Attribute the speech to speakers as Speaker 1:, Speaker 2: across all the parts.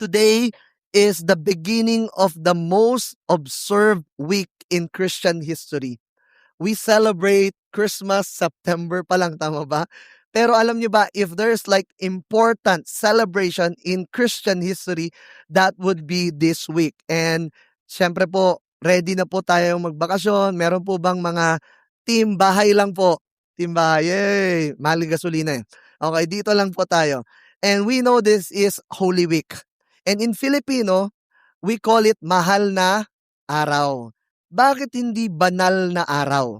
Speaker 1: Today is the beginning of the most observed week in Christian history. We celebrate Christmas September pa lang, tama ba? Pero alam niyo ba, if there's like important celebration in Christian history, that would be this week. And syempre po, ready na po tayong magbakasyon. Meron po bang mga team bahay lang po? Team bahay, yay! Mahal gasolina eh. Okay, dito lang po tayo. And we know this is Holy Week. And in Filipino, we call it mahal na araw. Bakit hindi banal na araw?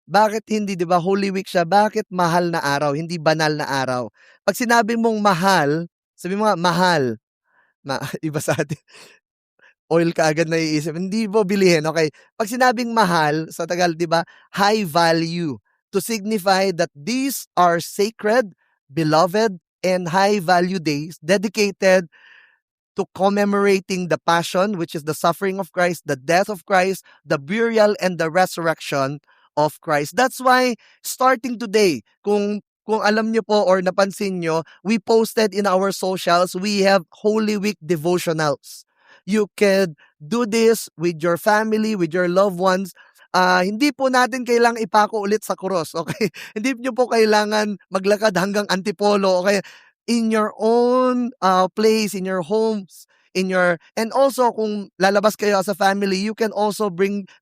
Speaker 1: Bakit hindi, 'di ba, Holy Week siya, bakit mahal na araw, hindi banal na araw? 'Pag sinabi mong mahal, sabi mo nga, mahal, iba sa atin, oil kaagad naiisip, hindi mo bilihin, okay? 'Pag sinabing mahal, sa Tagal, 'di ba, high value, to signify that these are sacred, beloved, and high value days dedicated to commemorating the passion, which is the suffering of Christ, the death of Christ, the burial and the resurrection of Christ. That's why starting today, kung alam niyo po or napansin niyo, we posted in our socials, we have Holy Week devotionals. You can do this with your family, with your loved ones. Hindi po natin kailangang ipako ulit sa krus, okay? Hindi niyo po kailangan maglakad hanggang Antipolo, okay? In your own place, in your homes, and also kung lalabas kayo as a family, you can also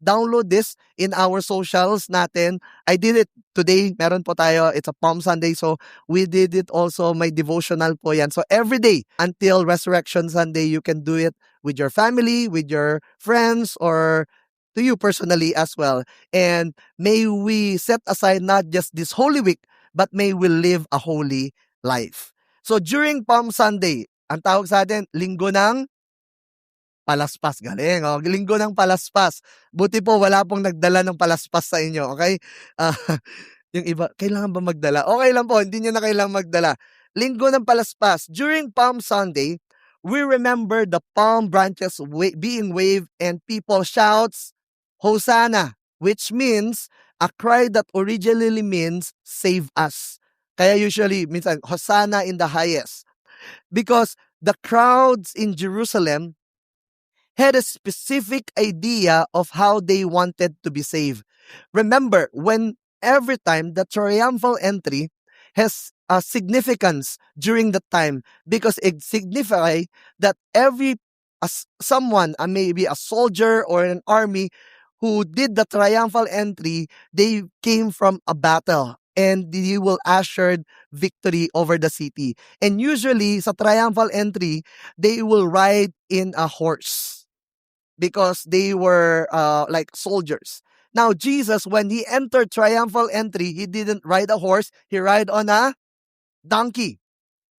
Speaker 1: download this in our socials natin. I did it today, meron po tayo, it's a Palm Sunday, so we did it also, may devotional po yan. So every day until Resurrection Sunday, you can do it with your family, with your friends, or to you personally as well. And may we set aside not just this Holy Week, but may we live a holy life. So during Palm Sunday, ang tawag sa atin, linggo ng palaspas. Galing, oh. Linggo ng palaspas. Buti po wala pong nagdala ng palaspas sa inyo, okay? Ah, yung iba, kailangan ba magdala? Okay lang po, hindi nyo na kailangan magdala. Linggo ng palaspas. During Palm Sunday, we remember the palm branches being waved and people shouts, Hosanna, which means a cry that originally means save us. Kaya usually, minsan, Hosanna in the highest. Because the crowds in Jerusalem had a specific idea of how they wanted to be saved. Remember, every time the triumphal entry has a significance during the time, because it signifies that someone, maybe a soldier or an army who did the triumphal entry, they came from a battle and they will usher victory over the city. And usually sa triumphal entry, they will ride in a horse because they were like soldiers. Now Jesus, when he entered triumphal entry, he didn't ride a horse, he ride on a donkey.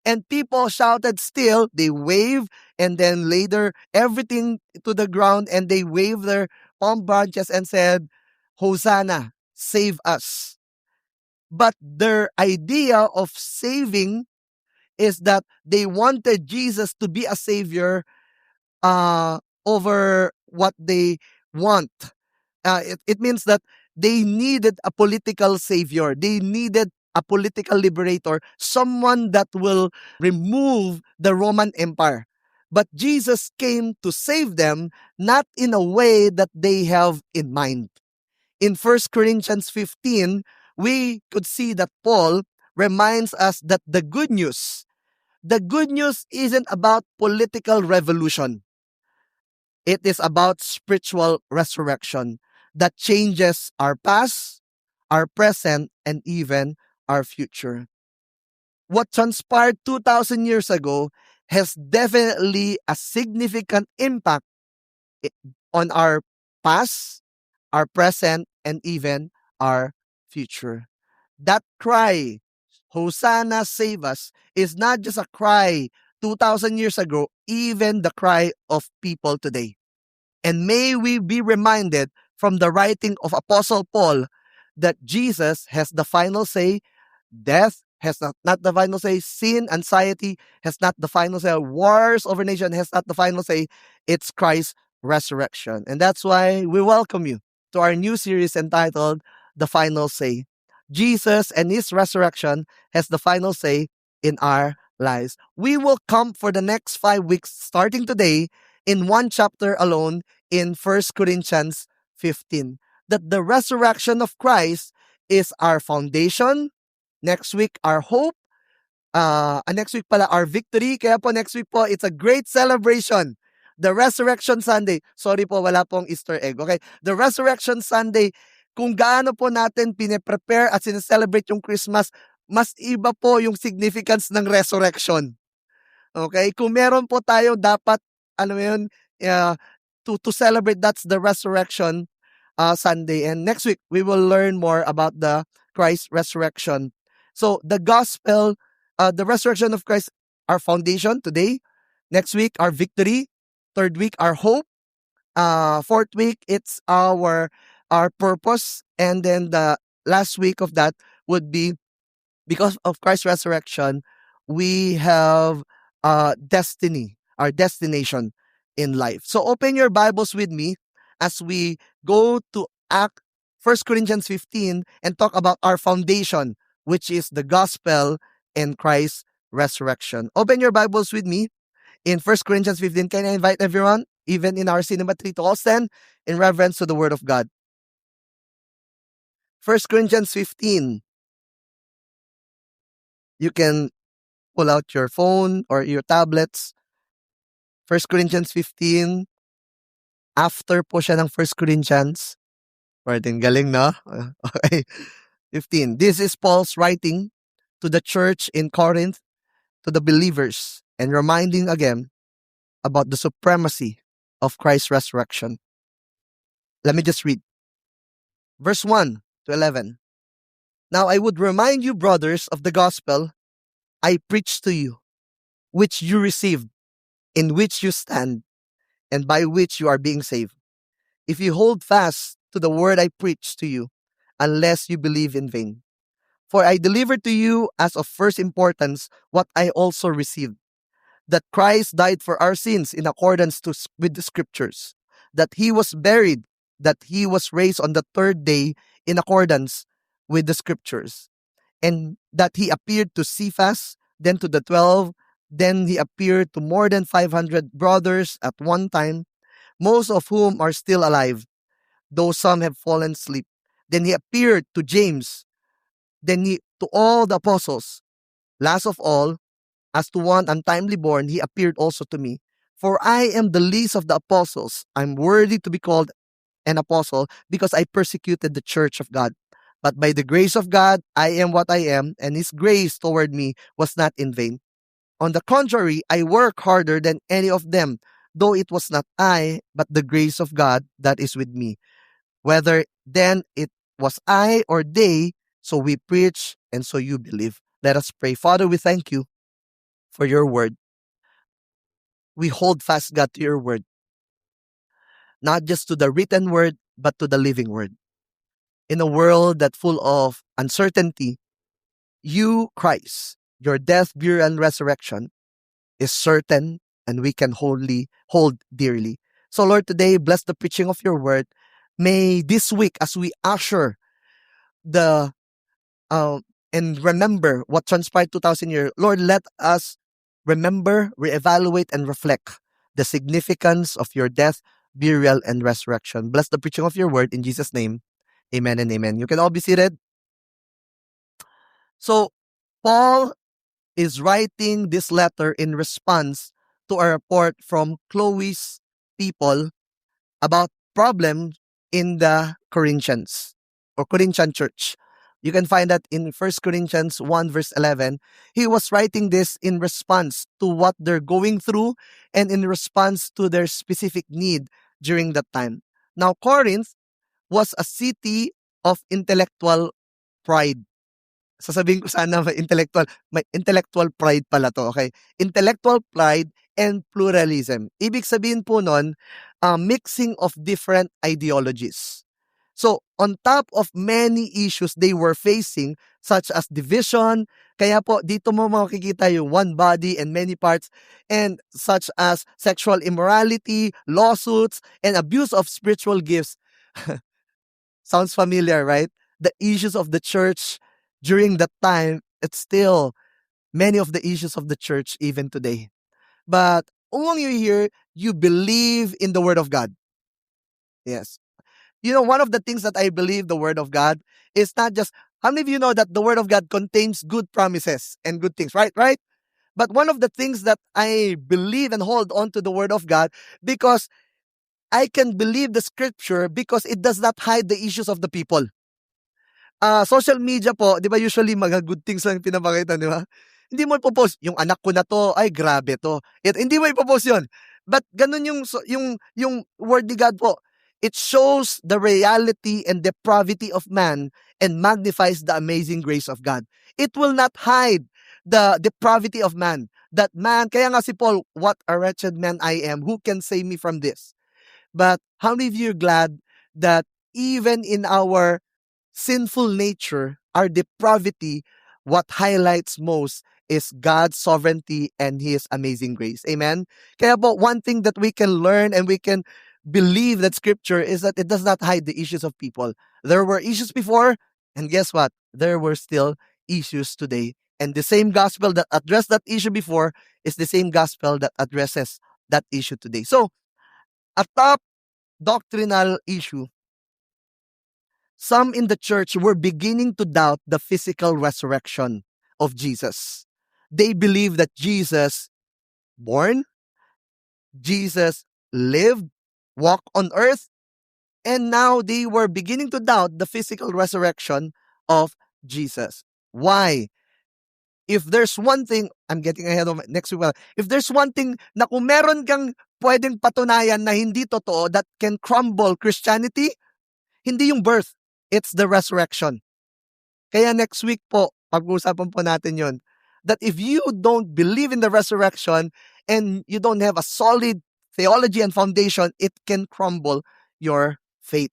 Speaker 1: And people shouted still, they wave, and then later everything to the ground, and they waved their palm branches and said, Hosanna, save us. But their idea of saving is that they wanted Jesus to be a savior over what they want. It means that they needed a political savior. They needed a political liberator, someone that will remove the Roman Empire. But Jesus came to save them, not in a way that they have in mind. In 1 Corinthians 15, we could see that Paul reminds us that the good news isn't about political revolution. It is about spiritual resurrection that changes our past, our present, and even our future. What transpired 2,000 years ago has definitely a significant impact on our past, our present, and even our future. That cry, Hosanna, save us, is not just a cry 2,000 years ago, even the cry of people today. And may we be reminded from the writing of Apostle Paul that Jesus has the final say. Death has not the final say. Sin, anxiety has not the final say. Wars over nation has not the final say. It's Christ's resurrection. And that's why we welcome you to our new series entitled The Final Say. Jesus and his resurrection has the final say in our lies. We will come for the next 5 weeks, starting today, in one chapter alone in 1 Corinthians 15. That the resurrection of Christ is our foundation. Next week, our hope. Next week pala, our victory. Kaya po next week po, it's a great celebration. The Resurrection Sunday. Sorry po, wala pong Easter egg. Okay? The Resurrection Sunday, kung gaano po natin pine-prepare at sineselebrate yung Christmas, mas iba po yung significance ng resurrection. Okay? Kung meron po tayo dapat, ano yun, uh, to celebrate, that's the Resurrection Sunday. And next week, we will learn more about the Christ resurrection. So the gospel, the resurrection of Christ, our foundation today. Next week, our victory. Third week, our hope. Fourth week, it's our purpose. And then the last week of that would be, because of Christ's resurrection, we have destiny, our destination in life. So open your Bibles with me as we go to Act 1 Corinthians 15 and talk about our foundation, which is the gospel and Christ's resurrection. Open your Bibles with me in 1 Corinthians 15. Can I invite everyone, even in our cinema tree, to all stand in reverence to the Word of God? 1 Corinthians 15. You can pull out your phone or your tablets. 1 Corinthians 15. After po siya ng 1 Corinthians. Martin, galing, no? Okay. 15. This is Paul's writing to the church in Corinth, to the believers, and reminding again about the supremacy of Christ's resurrection. Let me just read. Verse 1 to 11. Now I would remind you, brothers, of the gospel I preached to you, which you received, in which you stand, and by which you are being saved, if you hold fast to the word I preached to you, unless you believe in vain. For I delivered to you as of first importance what I also received, that Christ died for our sins in accordance with the scriptures, that he was buried, that he was raised on the third day in accordance with the scriptures, and that he appeared to Cephas, then to the 12, then he appeared to more than 500 brothers at one time, most of whom are still alive, though some have fallen asleep. Then he appeared to James, then to all the apostles. Last of all, as to one untimely born, he appeared also to me. For I am the least of the apostles. I'm worthy to be called an apostle because I persecuted the church of God. But by the grace of God, I am what I am, and his grace toward me was not in vain. On the contrary, I work harder than any of them, though it was not I, but the grace of God that is with me. Whether then it was I or they, so we preach and so you believe. Let us pray. Father, we thank you for your word. We hold fast, God, to your word, not just to the written word, but to the living word. In a world that's full of uncertainty, you, Christ, your death, burial, and resurrection is certain, and we can hold dearly. So, Lord, today, bless the preaching of your word. May this week, as we usher the and remember what transpired 2,000 years, Lord, let us remember, reevaluate, and reflect the significance of your death, burial, and resurrection. Bless the preaching of your word in Jesus' name. Amen and amen. You can all be seated. So, Paul is writing this letter in response to a report from Chloe's people about problems in the Corinthians or Corinthian church. You can find that in 1 Corinthians 1 verse 11. He was writing this in response to what they're going through and in response to their specific need during that time. Now, Corinth was a city of intellectual pride. Sasabihin ko sana may intellectual pride pala to, okay? Intellectual pride and pluralism. Ibig sabihin po nun, mixing of different ideologies. So, on top of many issues they were facing, such as division, kaya po dito mo makikita yung one body and many parts, and such as sexual immorality, lawsuits, and abuse of spiritual gifts. Sounds familiar, right? The issues of the church during that time, it's still many of the issues of the church even today. But among you here, you believe in the Word of God. Yes. You know, one of the things that I believe the Word of God is not just, how many of you know that the Word of God contains good promises and good things, right? Right? But one of the things that I believe and hold on to the Word of God, because I can believe the scripture because it does not hide the issues of the people. Social media po, 'di ba usually mga good things lang pinapakita, 'di ba? Hindi mo ipo-post, "Yung anak ko na 'to, ay grabe 'to." Hindi mo ipo-post 'yun. But gano'n yung word ni God po. It shows the reality and depravity of man and magnifies the amazing grace of God. It will not hide the depravity of man. That man, kaya nga si Paul, "What a wretched man I am, who can save me from this?" But how many of you are glad that even in our sinful nature, our depravity, what highlights most is God's sovereignty and His amazing grace. Amen? Kaya po, one thing that we can learn and we can believe that scripture is that it does not hide the issues of people. There were issues before, and guess what? There were still issues today. And the same gospel that addressed that issue before is the same gospel that addresses that issue today. So, a top doctrinal issue, some in the church were beginning to doubt the physical resurrection of Jesus. They believed that Jesus born, Jesus lived, walked on earth, and now they were beginning to doubt the physical resurrection of Jesus. Why? If there's one thing, I'm getting ahead of next week. If there's one thing na kung meron kang pwedeng patunayan na hindi totoo that can crumble Christianity, hindi yung birth, it's the resurrection. Kaya next week po, pag-uusapan po natin yon. That if you don't believe in the resurrection and you don't have a solid theology and foundation, it can crumble your faith.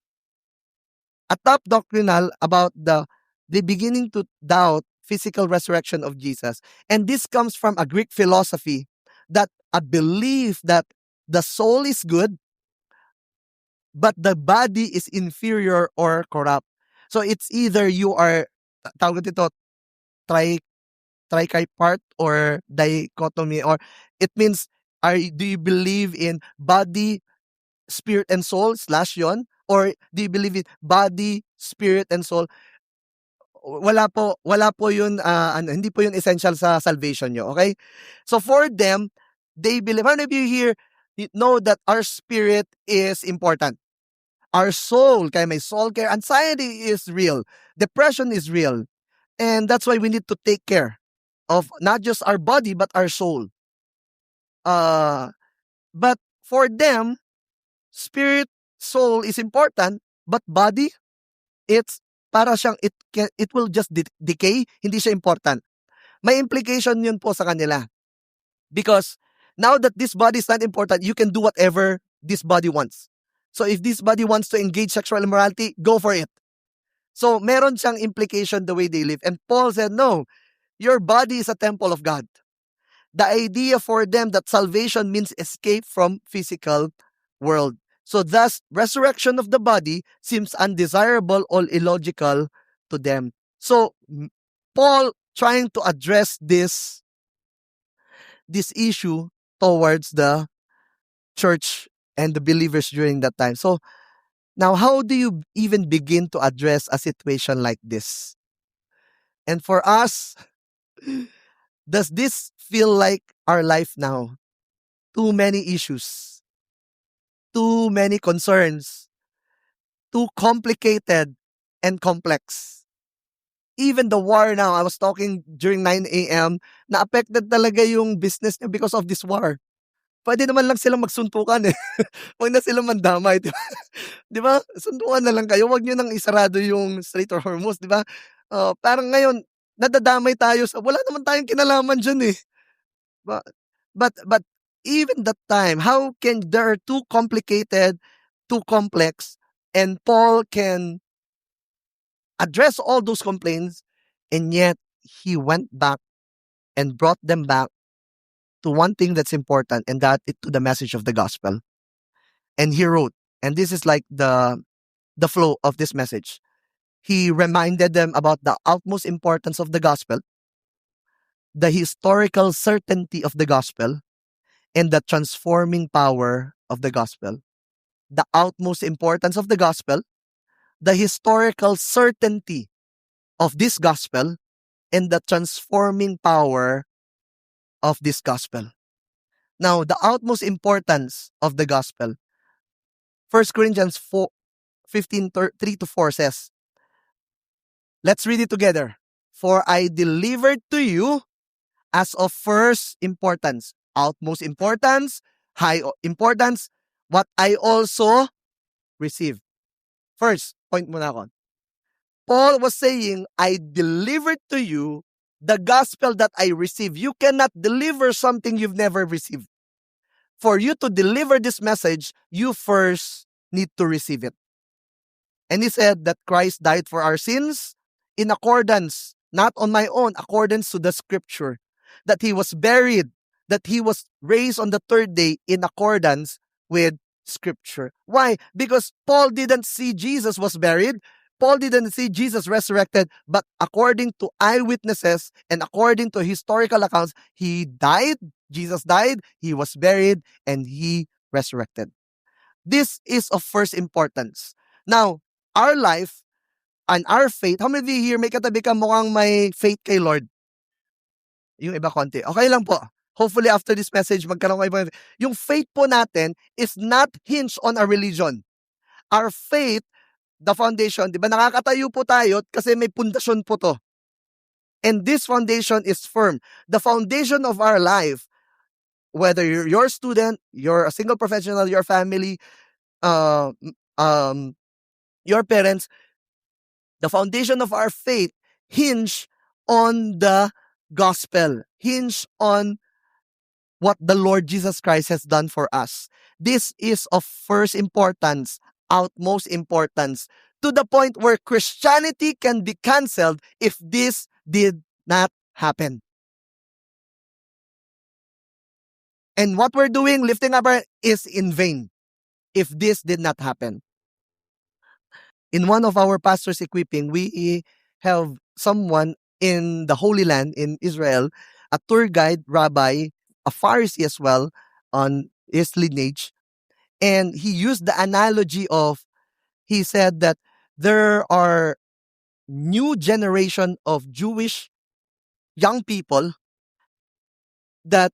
Speaker 1: A top doctrinal about the beginning to doubt physical resurrection of Jesus. And this comes from a Greek philosophy that a belief that the soul is good, but the body is inferior or corrupt. So it's either you are, tawag dito, tricipart or dichotomy, or it means, do you believe in body, spirit, and soul / yon? Or do you believe in body, spirit, and soul? Wala po yun, hindi po yun essential sa salvation nyo, okay? So for them, they believe, how many of you here know that our spirit is important? Our soul, kaya may soul care, anxiety is real, depression is real, and that's why we need to take care of not just our body but our soul. But for them, spirit, soul is important, but body, it's para siyang it will just decay, hindi siya important. May implication yun po sa kanila. Because now that this body is not important, you can do whatever this body wants. So if this body wants to engage sexual immorality, go for it. So meron siyang implication the way they live. And Paul said, no, your body is a temple of God. The idea for them that salvation means escape from physical world. So thus, resurrection of the body seems undesirable or illogical to them. So Paul trying to address this issue towards the church and the believers during that time. So now, how do you even begin to address a situation like this? And for us, does this feel like our life now? Too many issues, too many concerns, too complicated and complex. Even the war now, I was talking during 9 a.m., na-affected talaga yung business niya because of this war. Pwede naman lang silang magsuntukan eh. Huwag na silang mandamay, di ba? Di ba? Suntukan na lang kayo. Huwag nyo nang isarado yung Strait of Hormuz, di ba? Parang ngayon, nadadamay tayo sa, wala naman tayong kinalaman dyan eh. But even that time, how can there are too complicated, too complex, and Paul can address all those complaints, and yet he went back and brought them back to one thing that's important, and that is to the message of the gospel. And he wrote, and this is like the flow of this message. He reminded them about the utmost importance of the gospel, the historical certainty of the gospel and the transforming power of the gospel. The utmost importance of the gospel, the historical certainty of this gospel, and the transforming power of this gospel. Now, the utmost importance of the gospel. 1 Corinthians 15, 3-4 says, let's read it together. For I delivered to you as of first importance, utmost importance, high importance, what I also received. First, point muna ako. Paul was saying, I delivered to you the gospel that I received. You cannot deliver something you've never received. For you to deliver this message, you first need to receive it. And he said that Christ died for our sins in accordance, not on my own, accordance to the scripture. That he was buried, that he was raised on the third day in accordance with scripture. Why? Because Paul didn't see Jesus was buried. Paul didn't see Jesus resurrected, but according to eyewitnesses and according to historical accounts, he died, Jesus died, he was buried, and he resurrected. This is of first importance. Now, our life and our faith, how many of you here may katabi ka mukhang may faith kay Lord? Yung iba konti. Okay lang po. Hopefully after this message, magkaroon kayo. Yung faith po natin is not hinged on a religion. Our faith, the foundation, di ba nakakatayo po tayo kasi may pundasyon po to. And this foundation is firm. The foundation of our life, whether you're a student, you're a single professional, your family, your parents, the foundation of our faith hinge on the gospel, hinge on what the Lord Jesus Christ has done for us. This is of first importance, utmost importance, to the point where Christianity can be canceled if this did not happen. And what we're doing, lifting up our, is in vain if this did not happen. In one of our pastors' equipping, we have someone in the Holy Land in Israel, a tour guide, rabbi, a Pharisee as well, on his lineage. And he used the analogy of, he said that there are new generation of Jewish young people that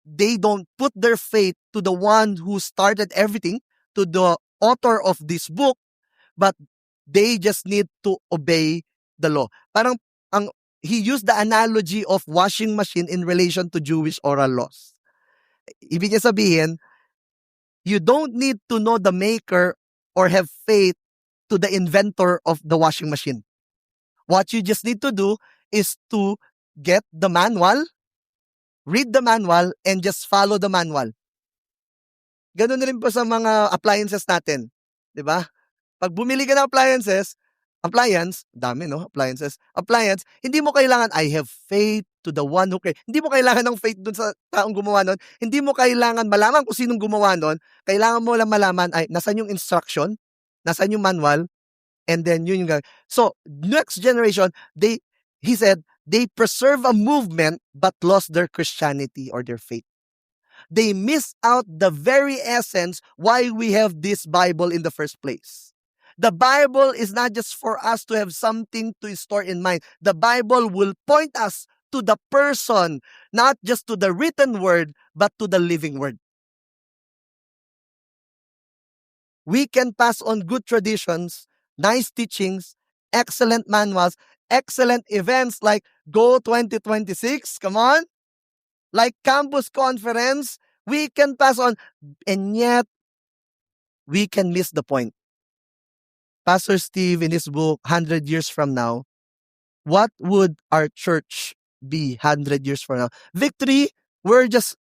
Speaker 1: they don't put their faith to the one who started everything, to the author of this book, but they just need to obey the law. Parang he used the analogy of washing machine in relation to Jewish oral laws. Ibig niya sabihin, you don't need to know the maker or have faith to the inventor of the washing machine. What you just need to do is to get the manual, read the manual, and just follow the manual. Ganun rin po sa mga appliances natin. Diba? Pag bumili ka ng appliance, appliance, hindi mo kailangan, I have faith to the one who created. Hindi mo kailangan ng faith dun sa taong gumawa nun. Hindi mo kailangan malaman kung sinong gumawa nun. Kailangan mo lang malaman, ay, nasan yung instruction, nasan yung manual, and then yun yung. So, next generation, he said, they preserve a movement but lost their Christianity or their faith. They miss out the very essence why we have this Bible in the first place. The Bible is not just for us to have something to store in mind. The Bible will point us to the person, not just to the written word, but to the living word. We can pass on good traditions, nice teachings, excellent manuals, excellent events like Go 2026, come on, like campus conference, we can pass on, and yet we can miss the point. Pastor Steve, in his book, 100 Years From Now, what would our church be 100 years from now? Victory, we're just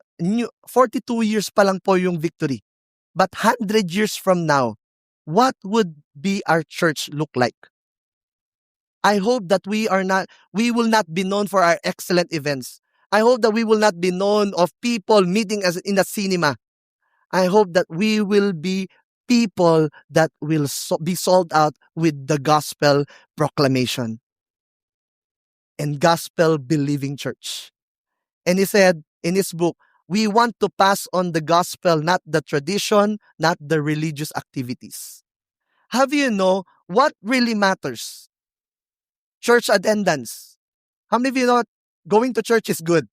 Speaker 1: 42 years pa lang po yung victory. But 100 years from now, what would be our church look like? I hope that we will not be known for our excellent events. I hope that we will not be known of people meeting as in a cinema. I hope that we will be people that will be sold out with the gospel proclamation and gospel believing church. And he said in his book, we want to pass on the gospel, not the tradition, not the religious activities. Have you know what really matters? Church attendance. How many of you know going to church is good?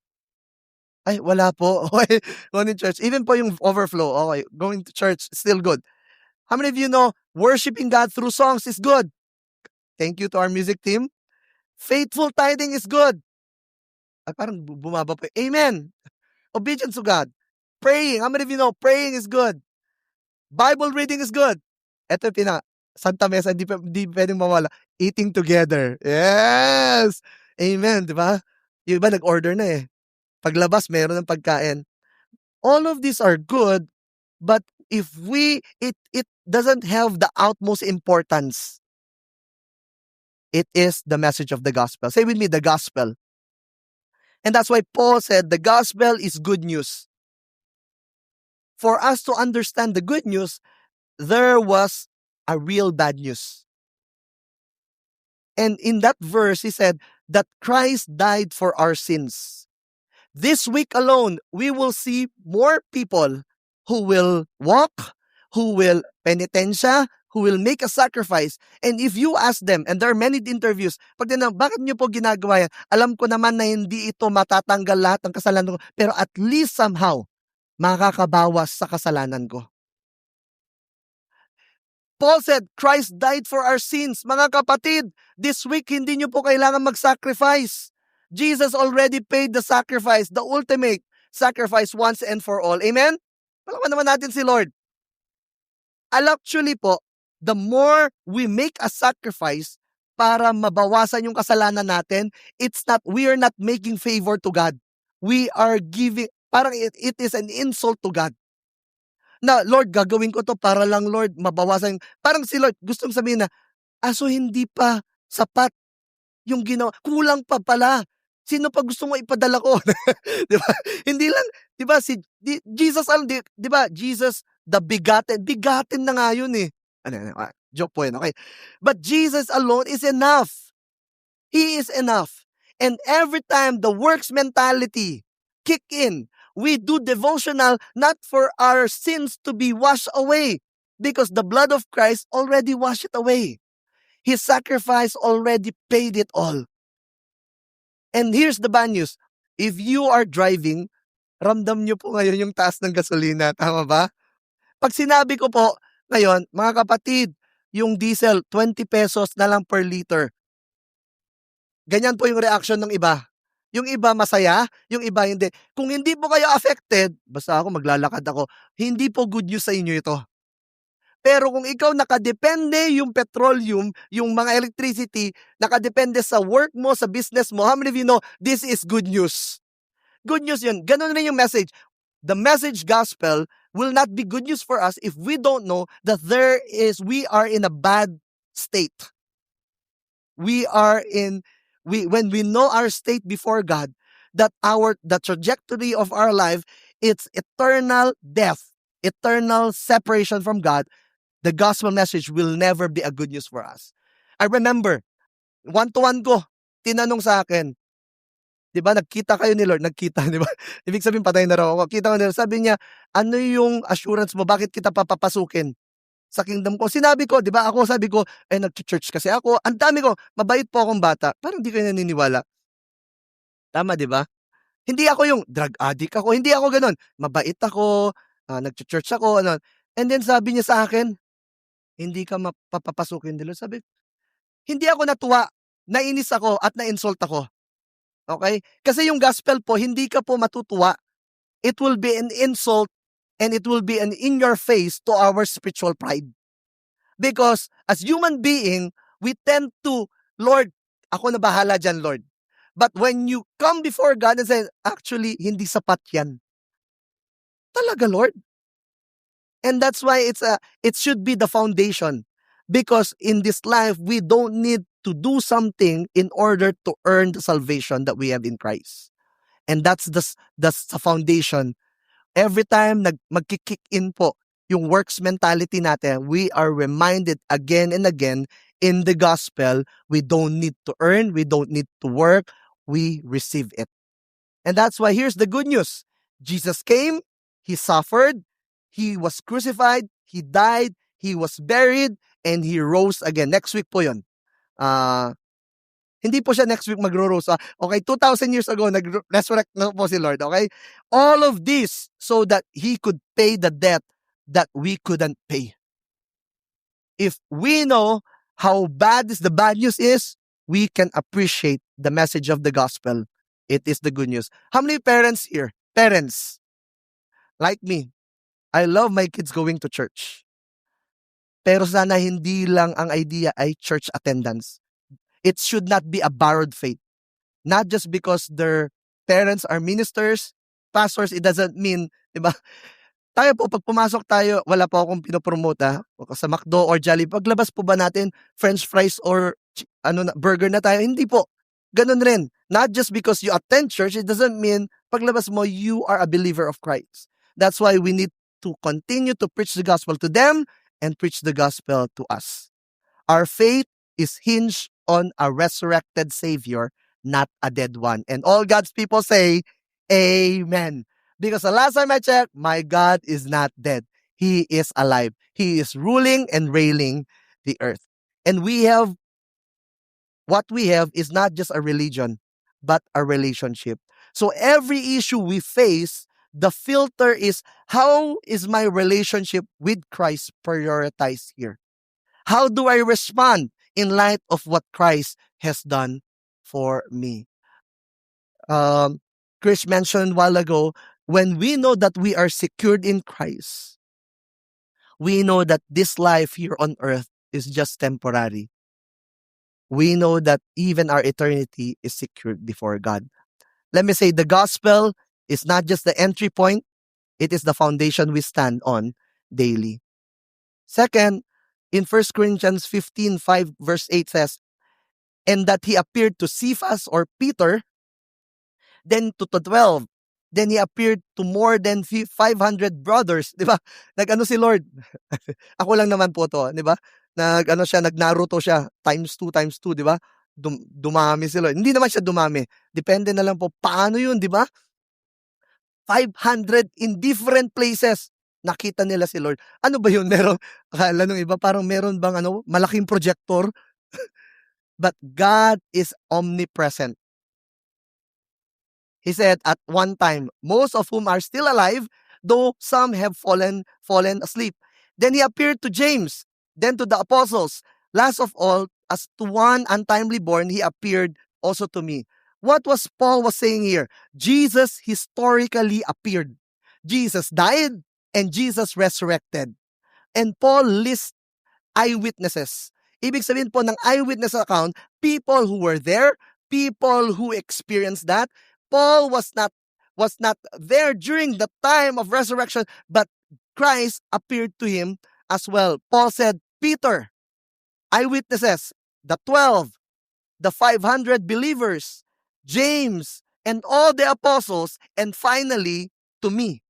Speaker 1: Ay, wala po. Okay, going to church. Even po yung overflow, okay, going to church, still good. How many of you know worshiping God through songs is good? Thank you to our music team. Faithful tithing is good. Ay, parang bumaba pa. Amen. Obedience to God. Praying. How many of you know praying is good? Bible reading is good. Ito yung Santa Mesa, di pwedeng mawala. Eating together. Yes! Amen, di ba? Yung iba nag-order na eh. Paglabas, meron ng pagkain. All of these are good, but if it doesn't have the utmost importance, it is the message of the gospel. Say with me, the gospel. And that's why Paul said the gospel is good news. For us to understand the good news, there was a real bad news. And in that verse, he said that Christ died for our sins. This week alone, we will see more people who will walk, who will penitensya, who will make a sacrifice. And if you ask them, and there are many interviews, pag tinanong, bakit niyo po ginagawa yan? Alam ko naman na hindi ito matatanggal lahat ng kasalanan ko, pero at least somehow, makakabawas sa kasalanan ko. Paul said, Christ died for our sins. Mga kapatid, this week hindi nyo po kailangan mag-sacrifice. Jesus already paid the sacrifice, the ultimate sacrifice once and for all. Amen? Palakpan naman natin si Lord. Actually po, the more we make a sacrifice para mabawasan yung kasalanan natin, we are not making favor to God. We are giving, parang it is an insult to God. Na, Lord, gagawin ko to para lang, Lord, mabawasan. Parang si Lord, gustong sabihin na, so hindi pa sapat yung ginawa. Kulang pa pala. Sino pa gusto mo ipadala ko? Di ba? Hindi lang, di ba, Jesus, di ba, Jesus, the begotten na nga yun eh. Joke po yun, okay? But Jesus alone is enough. He is enough. And every time the works mentality kick in, we do devotional not for our sins to be washed away, because the blood of Christ already washed it away. His sacrifice already paid it all. And here's the bad news. If you are driving, ramdam nyo po ngayon yung taas ng gasolina. Tama ba? Pag sinabi ko po ngayon, mga kapatid, yung diesel, 20 pesos na lang per liter. Ganyan po yung reaction ng iba. Yung iba masaya, yung iba hindi. Kung hindi po kayo affected, basta ako maglalakad ako, hindi po good news sa inyo ito. Pero kung ikaw nakadepende yung petroleum, yung mga electricity, nakadepende sa work mo, sa business mo, how many of you know this is good news? Good news yun. Ganun rin yung message. The message gospel will not be good news for us if we don't know that we are in a bad state. When we know our state before God, that the trajectory of our life, it's eternal death, eternal separation from God, the gospel message will never be a good news for us. I remember, one-to-one ko, tinanong sa akin, di ba, nagkita kayo ni Lord, nagkita, di ba? Ibig sabihin, patay na raw ako. Kita ko nila, sabi niya, ano yung assurance mo, bakit kita papapasukin sa kingdom ko? Sinabi ko, di ba, sabi ko, nag-church kasi ako, ang dami ko, mabait po akong bata. Parang di kayo naniniwala. Tama, di ba? Hindi ako yung drug addict ako, hindi ako ganun. Mabait ako, nag-church ako, ano. And then sabi niya sa akin, hindi ka mapapasukin nila. Sabi, hindi ako natuwa, nainis ako at na-insult ako. Okay? Kasi yung gospel po, hindi ka po matutuwa. It will be an insult and it will be an in your face to our spiritual pride. Because as human being, we tend to, Lord, ako na bahala dyan, Lord. But when you come before God and say, actually, hindi sapat yan. Talaga, Lord? And that's why it should be the foundation. Because in this life, we don't need to do something in order to earn the salvation that we have in Christ. And that's the foundation. Every time magkikick in po yung works mentality natin, we are reminded again and again in the gospel, we don't need to earn, we don't need to work, we receive it. And that's why here's the good news. Jesus came, He suffered, He was crucified, He died, He was buried, and He rose again. Next week po yun. Hindi po siya next week magro-rose. Okay, 2,000 years ago, nag-resurrect na po si Lord. Okay? All of this so that He could pay the debt that we couldn't pay. If we know how bad the bad news is, we can appreciate the message of the gospel. It is the good news. How many parents here? Parents, like me, I love my kids going to church. Pero sana hindi lang ang idea ay church attendance. It should not be a borrowed faith. Not just because their parents are ministers, pastors, it doesn't mean, di ba? Tayo po, pag pumasok tayo, wala po akong pinopromote sa McDo or Jollibee. Paglabas po ba natin, french fries or burger na tayo? Hindi po. Ganun rin. Not just because you attend church, it doesn't mean paglabas mo, you are a believer of Christ. That's why we need to continue to preach the gospel to them and preach the gospel to us. Our faith is hinged on a resurrected Savior, not a dead one. And all God's people say, Amen. Because the last time I checked, my God is not dead. He is alive. He is ruling and reigning the earth. And what we have is not just a religion, but a relationship. So every issue we face, the filter is, how is my relationship with Christ prioritized here? How do I respond in light of what Christ has done for me? Chris mentioned a while ago, when we know that we are secured in Christ, we know that this life here on earth is just temporary. We know that even our eternity is secured before God. Let me say, the gospel is not just the entry point, it is the foundation we stand on daily. Second, in 1 Corinthians 15:5 verse 8 says, and that He appeared to Cephas or Peter, then to 12. Then He appeared to more than 500 brothers. Di ba? Nag-ano si Lord? Ako lang naman po to. Di ba? Nag-Naruto siya. Times 2, di ba? Dumami si Lord. Hindi naman siya dumami. Depende na lang po. Paano yun, di ba? 500 in different places. Nakita nila si Lord. Ano ba yun? Meron, akala nung iba, parang meron bang malaking projector? But God is omnipresent. He said at one time, most of whom are still alive, though some have fallen asleep. Then He appeared to James, then to the apostles. Last of all, as to one untimely born, He appeared also to me. What was Paul was saying here? Jesus historically appeared. Jesus died and Jesus resurrected. And Paul lists eyewitnesses. Ibig sabihin po ng eyewitness account, people who were there, people who experienced that. Paul was not there during the time of resurrection, but Christ appeared to him as well. Paul said, Peter, eyewitnesses, the 12, the 500 believers, James, and all the apostles, and finally, to me.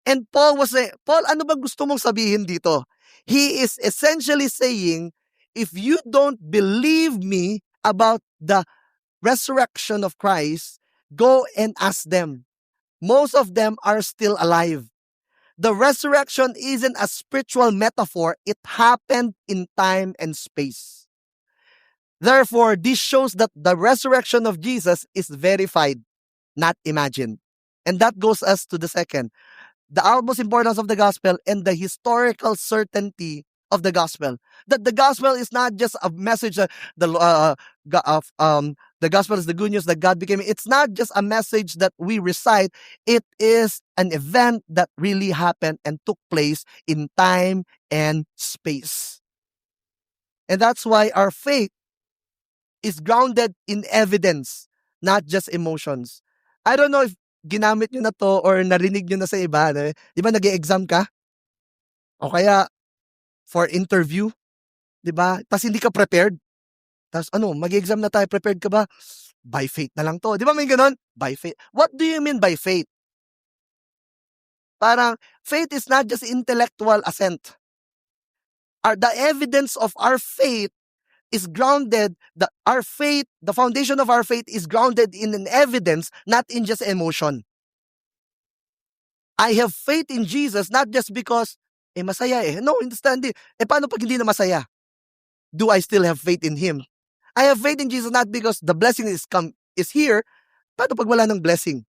Speaker 1: And Paul was saying, Paul, ano ba gusto mong sabihin dito? He is essentially saying, if you don't believe me about the resurrection of Christ, go and ask them. Most of them are still alive. The resurrection isn't a spiritual metaphor. It happened in time and space. Therefore, this shows that the resurrection of Jesus is verified, not imagined. And that goes us to the second, the utmost importance of the gospel and the historical certainty of the gospel. That the gospel is not just a message that the gospel is the good news that God became. It's not just a message that we recite. It is an event that really happened and took place in time and space. And that's why our faith is grounded in evidence, not just emotions. I don't know if ginamit nyo na to or narinig nyo na sa iba. Di ba nag-e-exam ka? O kaya for interview, di ba? Tapos hindi ka prepared. Tapos mag-exam na tayo, prepared ka ba? By faith na lang to. Di ba may ganon? By faith. What do you mean by faith? Parang, faith is not just intellectual assent. The evidence of our faith is grounded, our faith, the foundation of our faith is grounded in an evidence, not in just emotion. I have faith in Jesus not just because, masaya eh. No, understand it. Paano pag hindi na masaya? Do I still have faith in Him? I have faith in Jesus not because the blessing is here. Paano pag wala ng blessing?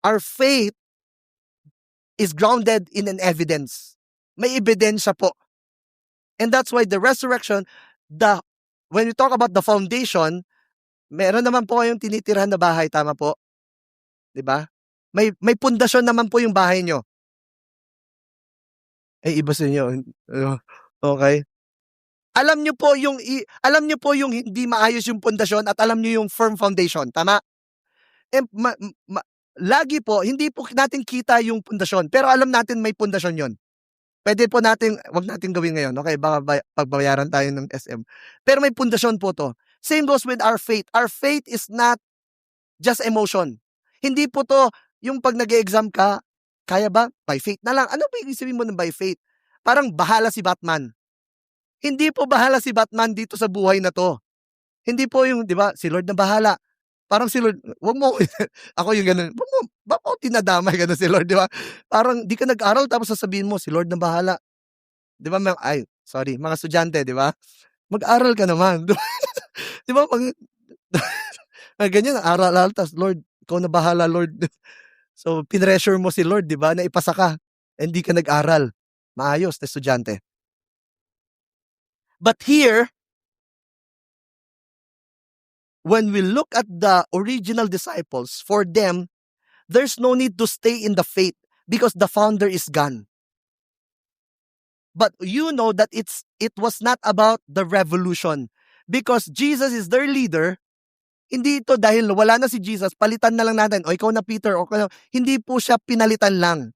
Speaker 1: Our faith is grounded in an evidence. May ebidensya po. And that's why the resurrection, when we talk about the foundation, meron naman po kayong tinitirhan na bahay, tama po? 'Di ba? May pundasyon naman po yung bahay nyo. Iba sa inyo. Okay. Alam nyo po yung hindi maayos yung pundasyon at alam nyo yung firm foundation, tama? Lagi po, hindi po natin kita yung pundasyon, pero alam natin may pundasyon yon. Pwede po natin, wag natin gawin ngayon, okay? Baka pagbayaran tayo ng SM. Pero may pundasyon po to. Same goes with our faith. Our faith is not just emotion. Hindi po to yung pag nag-e-exam ka, kaya ba? By faith na lang. Ano ba ibig sabihin mo ng by faith? Parang bahala si Batman. Hindi po bahala si Batman dito sa buhay na to. Hindi po yung, di ba, si Lord na bahala. Parang si Lord, wag mo, ako yung ganun, bakit mo tinadamay ganun si Lord, di ba? Parang di ka nag-aral tapos sasabihin mo, si Lord na bahala. Di ba, mga estudyante, di ba? Mag-aral ka naman. Di ba, ganyan, aral, tapos Lord, ikaw na bahala, Lord. So, pinressure mo si Lord, di ba, na ipasa ka, hindi ka nag-aral. Maayos na estudyante. But here, when we look at the original disciples, for them, there's no need to stay in the faith because the founder is gone. But you know that it was not about the revolution. Because Jesus is their leader, hindi ito dahil wala na si Jesus, palitan na lang natin, o ikaw na Peter, o hindi po siya pinalitan lang.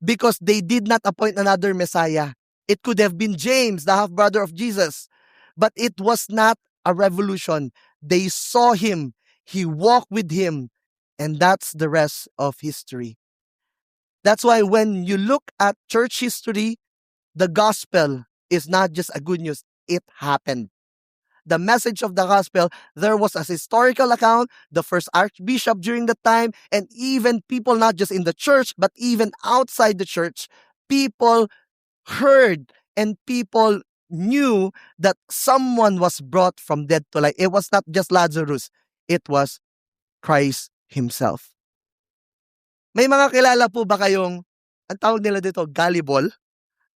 Speaker 1: Because they did not appoint another Messiah. It could have been James, the half-brother of Jesus. But it was not a revolution. They saw Him. He walked with Him. And that's the rest of history. That's why when you look at church history, the gospel is not just a good news. It happened. The message of the gospel, there was a historical account, the first archbishop during that time, and even people not just in the church, but even outside the church, people heard and people knew that someone was brought from dead to life. It was not just Lazarus. It was Christ Himself. May mga kilala po ba kayong, ang tawag nila dito, gullible?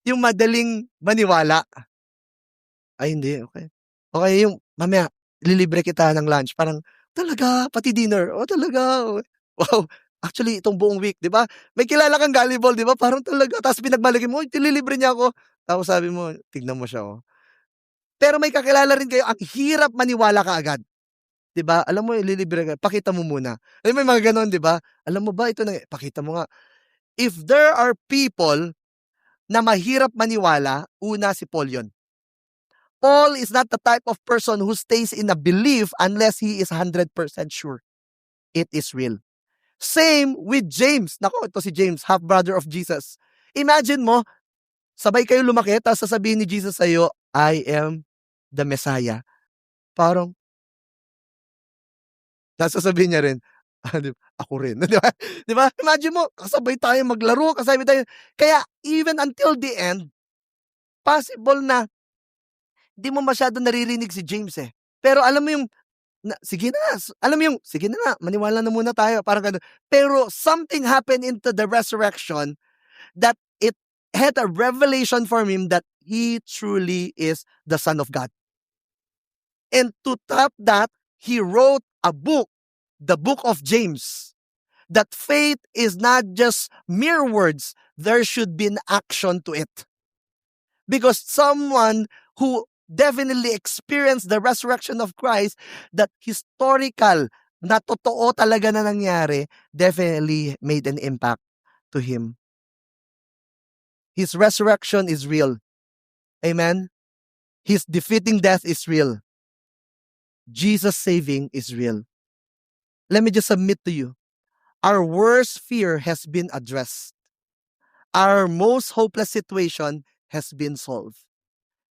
Speaker 1: Yung madaling maniwala? Ay, hindi. Okay. Okay, yung mamaya, lilibre kita ng lunch. Parang, talaga, pati dinner. O, talaga. Wow. Actually, itong buong week, di ba? May kilala kang gullible, di ba? Parang talaga. Tapos pinagmalagay mo, tililibre niya ako. Tapos sabi mo, tignan mo siya, oh. Pero may kakilala rin kayo, ang hirap maniwala ka agad. Di ba? Alam mo, ililibre ka. Pakita mo muna. Ay, may mga ganon, di ba? Alam mo ba, ito na, pakita mo nga. If there are people na mahirap maniwala, una si Paul yun. Paul is not the type of person who stays in a belief unless he is 100% sure it is real. Same with James. Nako, ito si James, half-brother of Jesus. Imagine mo, sabay kayo lumaki, tapos sasabihin ni Jesus sa'yo, I am the Messiah. Parang, tapos sasabihin niya rin, ako rin. Di ba? Di ba? Imagine mo, kasabay tayo maglaro, kasabay tayo. Kaya, even until the end, possible na di mo masyado naririnig si James eh. Pero alam mo yung, sige na, alam mo yung, sige na nga, maniwala na muna tayo. Parang ganun. Pero something happened into the resurrection that it had a revelation for him that he truly is the Son of God. And to top that, he wrote a book, the book of James, that faith is not just mere words, there should be an action to it. Because someone who definitely experienced the resurrection of Christ, that historical, na totoo talaga na nangyari, definitely made an impact to him. His resurrection is real. Amen? His defeating death is real. Jesus saving is real. Let me just submit to you. Our worst fear has been addressed. Our most hopeless situation has been solved.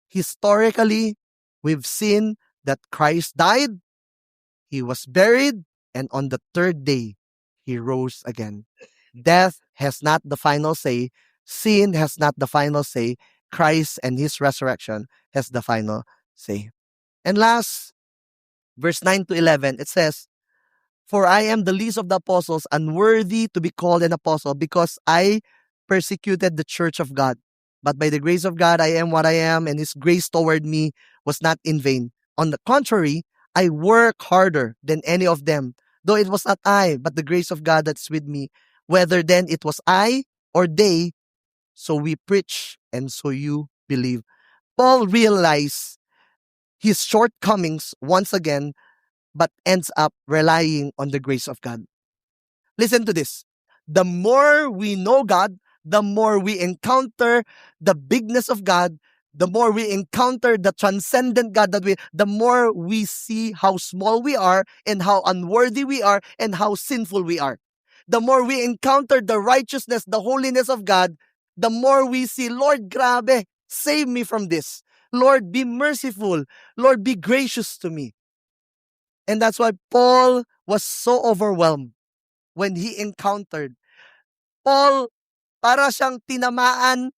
Speaker 1: Historically, We've seen that Christ died, he was buried, and on the third day, he rose again. Death has not the final say. Sin has not the final say. Christ and his resurrection has the final say. And last, verse 9 to 11, it says, "For I am the least of the apostles, unworthy to be called an apostle, because I persecuted the church of God. But by the grace of God, I am what I am, and his grace toward me was not in vain. On the contrary, I work harder than any of them, though it was not I, but the grace of God that's with me. Whether then it was I or they, so we preach, and so you believe." Paul realized his shortcomings once again, but ends up relying on the grace of God. Listen to this. The more we know God, the more we encounter the bigness of God, the more we encounter the transcendent God the more we see how small we are and how unworthy we are and how sinful we are. The more we encounter the righteousness, the holiness of God, the more we see, Lord, grabe, save me from this. Lord, be merciful. Lord, be gracious to me. And that's why Paul was so overwhelmed when he encountered. Paul, para siyang tinamaan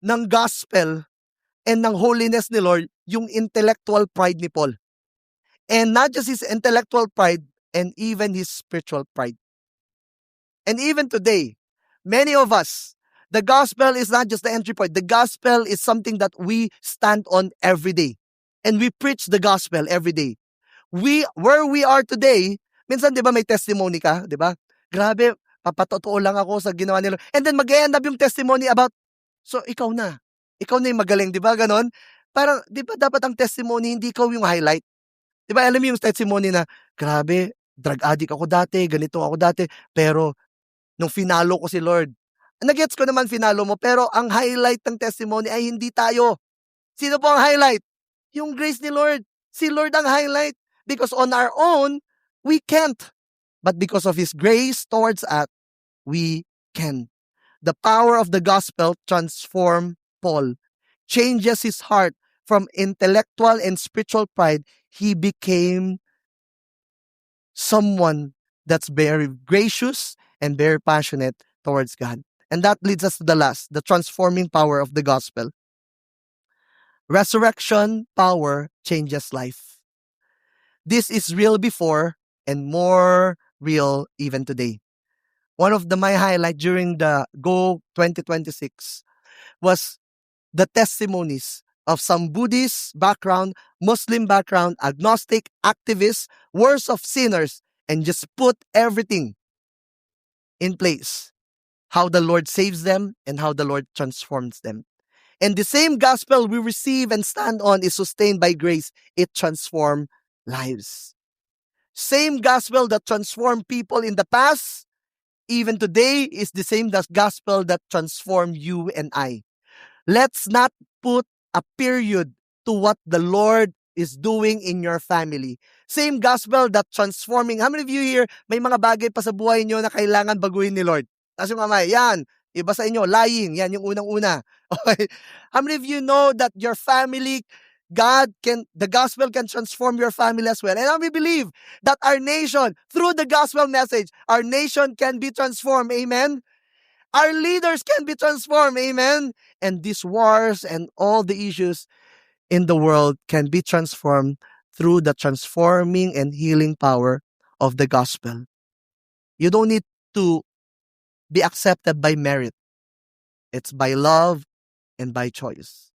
Speaker 1: ng gospel and ng holiness ni Lord, yung intellectual pride ni Paul. And not just his intellectual pride, and even his spiritual pride. And even today, many of us, the gospel is not just the entry point. The gospel is something that we stand on every day. And we preach the gospel every day. Where we are today, minsan 'di ba may testimony ka, 'di ba? Grabe, papatotoo lang ako sa ginawa nila. And then mag-e-end up yung testimony about, so ikaw na. Ikaw na yung magaling, 'di ba ganon? Parang 'di ba dapat ang testimony hindi ikaw yung highlight. 'Di ba alam mo yung testimony na, grabe, drug addict ako dati, ganito ako dati, pero nung finalo ko si Lord. Nagets ko naman finalo mo, pero ang highlight ng testimony ay hindi tayo. Sino po ang highlight? Yung grace ni Lord. Si Lord ang highlight. Because on our own, we can't. But because of His grace towards us, we can. The power of the gospel transformed Paul, changes his heart from intellectual and spiritual pride. He became someone that's very gracious and very passionate towards God. And that leads us to the last, the transforming power of the gospel. Resurrection power changes life. This is real before and more real even today. One of my highlight during the Go 2026 was the testimonies of some Buddhist background, Muslim background, agnostic, activists, worst of sinners, and just put everything in place. How the Lord saves them and how the Lord transforms them. And the same gospel we receive and stand on is sustained by grace. It transforms lives. Same gospel that transformed people in the past, even today, is the same gospel that transformed you and I. Let's not put a period to what the Lord is doing in your family. Same gospel that transforming. How many of you here, may mga bagay pa sa buhay nyo na kailangan baguhin ni Lord? Taas yung kamay. Yan. Iba sa inyo, lying. Yan yung unang-una. Okay. How many of you know that your family, the gospel can transform your family as well? And we believe that our nation, through the gospel message, our nation can be transformed. Amen? Our leaders can be transformed. Amen? And these wars and all the issues in the world can be transformed through the transforming and healing power of the gospel. You don't need to be accepted by merit. It's by love and by choice.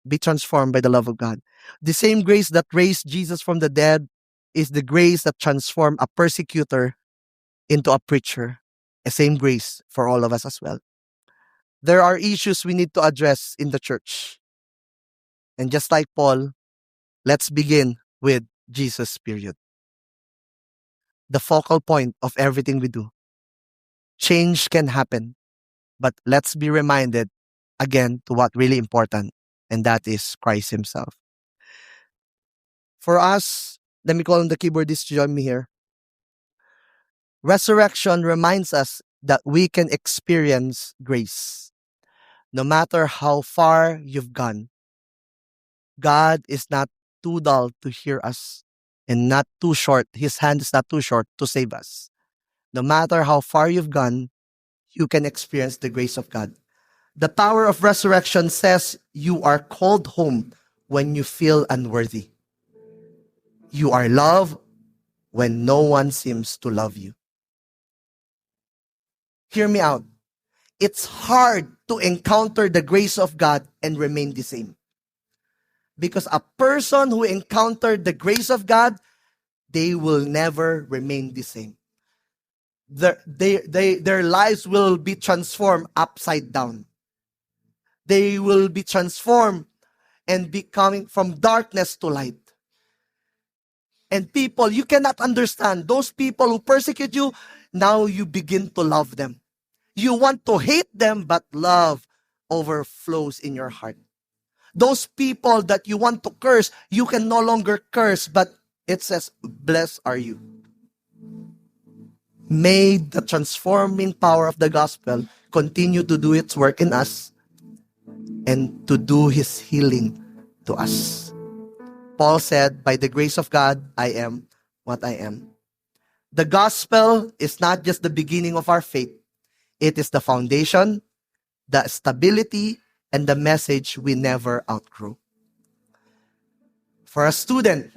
Speaker 1: Be transformed by the love of God. The same grace that raised Jesus from the dead is the grace that transformed a persecutor into a preacher. The same grace for all of us as well. There are issues we need to address in the church. And just like Paul, let's begin with Jesus, period. The focal point of everything we do. Change can happen, but let's be reminded again to what really important, and that is Christ Himself. For us, let me call on the keyboardist to join me here. Resurrection reminds us that we can experience grace. No matter how far you've gone, God is not too dull to hear us and not too short. His hand is not too short to save us. No matter how far you've gone, you can experience the grace of God. The power of resurrection says you are called home when you feel unworthy. You are loved when no one seems to love you. Hear me out. It's hard to encounter the grace of God and remain the same. Because a person who encountered the grace of God, they will never remain the same. Their lives will be transformed upside down. They will be transformed and becoming from darkness to light. And people, you cannot understand. Those people who persecute you, now you begin to love them. You want to hate them, but love overflows in your heart. Those people that you want to curse, you can no longer curse, but it says, blessed are you. May the transforming power of the gospel continue to do its work in us and to do His healing to us. Paul said, by the grace of God, I am what I am. The gospel is not just the beginning of our faith. It is the foundation, the stability, and the message we never outgrow. For a student,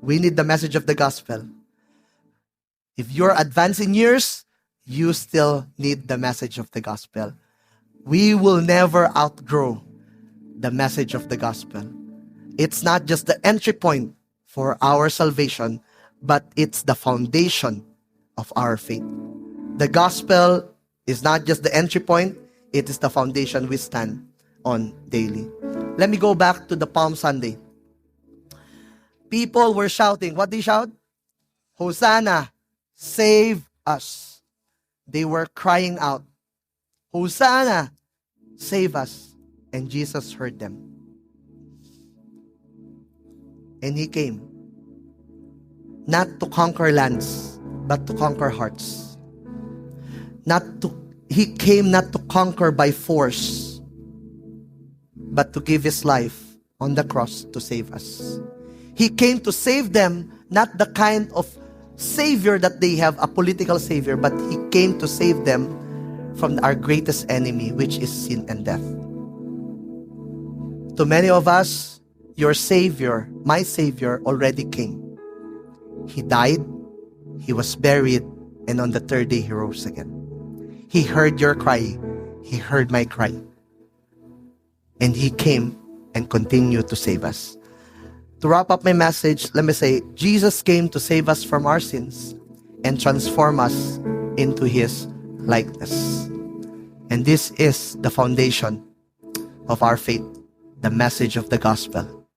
Speaker 1: we need the message of the gospel. If you're advanced in years, you still need the message of the gospel. We will never outgrow the message of the gospel. It's not just the entry point for our salvation, but it's the foundation of our faith. The gospel is not just the entry point, it is the foundation we stand on daily. Let me go back to the Palm Sunday. People were shouting. What they shout? Hosanna, save us. They were crying out, Hosanna, save us. And Jesus heard them. And He came, not to conquer lands, but to conquer hearts. He came not to conquer by force, but to give His life on the cross to save us. He came to save them, not the kind of savior that they have, a political savior, but He came to save them from our greatest enemy, which is sin and death. To many of us, your Savior, my Savior, already came. He died, He was buried, and on the third day He rose again. He heard your cry. He heard my cry. And He came and continued to save us. To wrap up my message, let me say, Jesus came to save us from our sins and transform us into His likeness. And this is the foundation of our faith, the message of the gospel.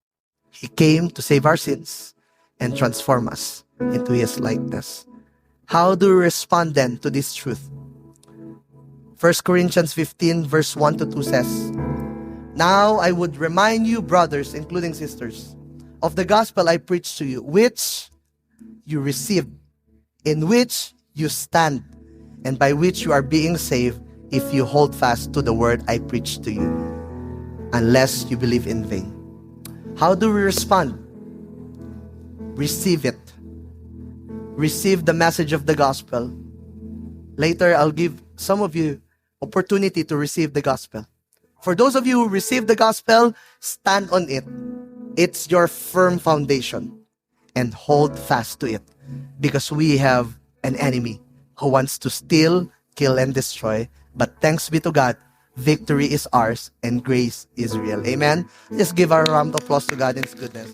Speaker 1: He came to save our sins and transform us into His likeness. How do we respond then to this truth? 1 Corinthians 15 verse 1 to 2 says, now I would remind you, brothers, including sisters, of the gospel I preached to you, which you received, in which you stand, and by which you are being saved, if you hold fast to the word I preached to you, unless you believe in vain. How do we respond? Receive it. Receive the message of the gospel. Later, I'll give some of you opportunity to receive the gospel. For those of you who receive the gospel, stand on it. It's your firm foundation. And hold fast to it. Because we have an enemy who wants to steal, kill, and destroy. But thanks be to God, victory is ours and grace is real. Amen? Just give a round of applause to God in His goodness.